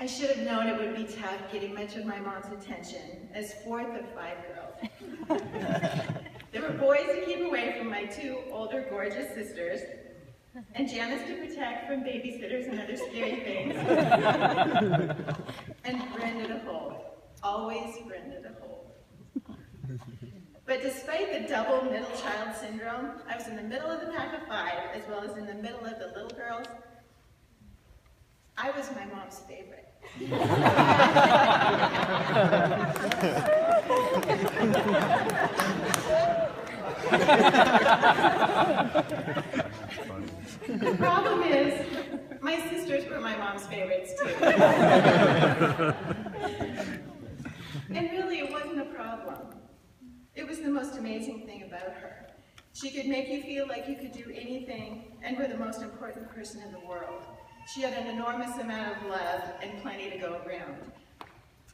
I should have known it would be tough getting much of my mom's attention as fourth of 5 girls. There were boys to keep away from my 2 older gorgeous sisters, and Janice to protect from babysitters and other scary things, and Brenda to hold. Always Brenda to hold. But despite the double middle child syndrome, I was in the middle of the pack of 5, as well as in the middle of the little girls. I was my mom's favorite. The problem is, my sisters were my mom's favorites too. And really, it wasn't a problem. It was the most amazing thing about her. She could make you feel like you could do anything and were the most important person in the world. She had an enormous amount of love and plenty to go around.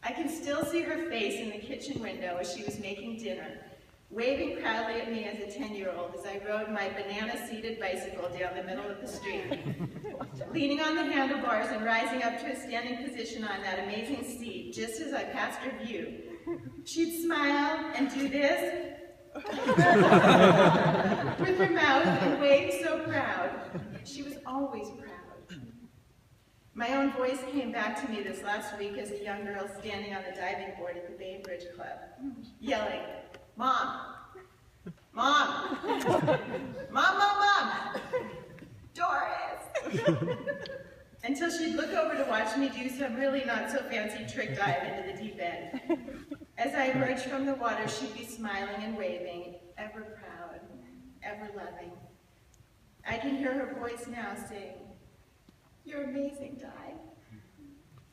I can still see her face in the kitchen window as she was making dinner, waving proudly at me as a 10-year-old as I rode my banana-seated bicycle down the middle of the street. Leaning on the handlebars and rising up to a standing position on that amazing seat, just as I passed her view, she'd smile and do this with her mouth and wave so proud. She was always proud. My own voice came back to me this last week as a young girl standing on the diving board at the Bainbridge Club, yelling, "Mom! Mom! Mom, Mom, Mom! Doris!" Until she'd look over to watch me do some really not so fancy trick dive into the deep end. As I emerged from the water, she'd be smiling and waving, ever proud, ever loving. I can hear her voice now saying, "You're amazing, Di."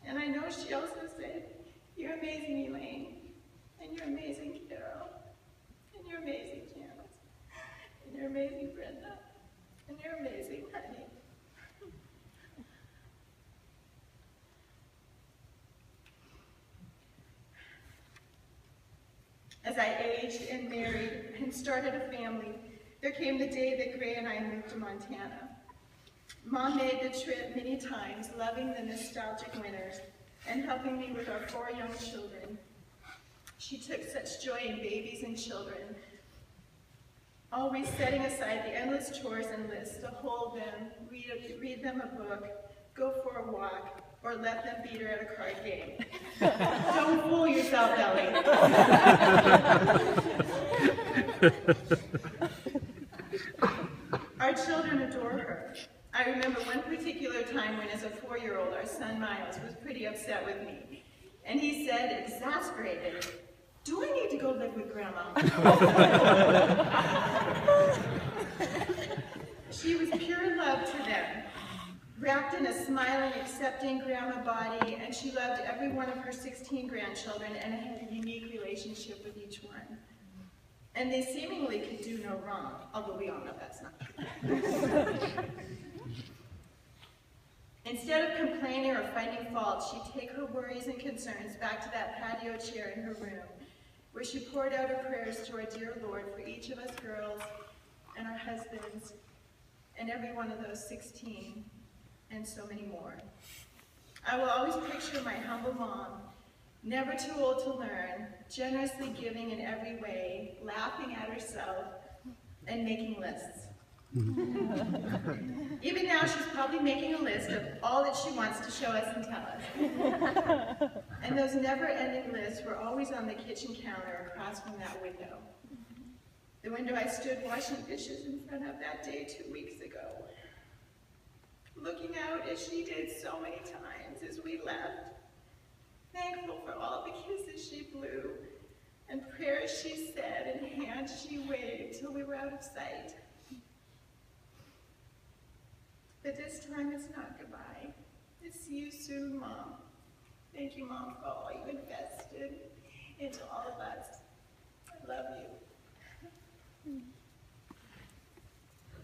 And I know she also said, "You're amazing, Elaine. And you're amazing, Carol. And you're amazing, Janice. And you're amazing, Brenda. And you're amazing, honey." As I aged and married and started a family, there came the day that Gray and I moved to Montana. Mom made the trip many times, loving the nostalgic winters and helping me with our 4 young children. She took such joy in babies and children, always setting aside the endless chores and lists to hold them, read them a book, go for a walk, or let them beat her at a card game. Don't fool yourself, Ellie. Our children adore her. I remember one particular time when, as a 4-year-old, our son Miles was pretty upset with me. And he said, exasperated, "Do I need to go live with Grandma?" She was pure love to them, wrapped in a smiling, accepting grandma body, and she loved every one of her 16 grandchildren and had a unique relationship with each one. And they seemingly could do no wrong, although we all know that's not true. Instead of complaining or finding fault, she'd take her worries and concerns back to that patio chair in her room, where she poured out her prayers to our dear Lord for each of us girls and our husbands and every one of those 16 and so many more. I will always picture my humble mom, never too old to learn, generously giving in every way, laughing at herself, and making lists. Even now, she's probably making a list of all that she wants to show us and tell us. And those never-ending lists were always on the kitchen counter across from that window. The window I stood washing dishes in front of that day 2 weeks ago. Looking out as she did so many times as we left. Thankful for all the kisses she blew and prayers she said and hands she waved till we were out of sight. But this time it's not goodbye. It's see you soon, Mom. Thank you, Mom, for all you invested into all of us. I love you.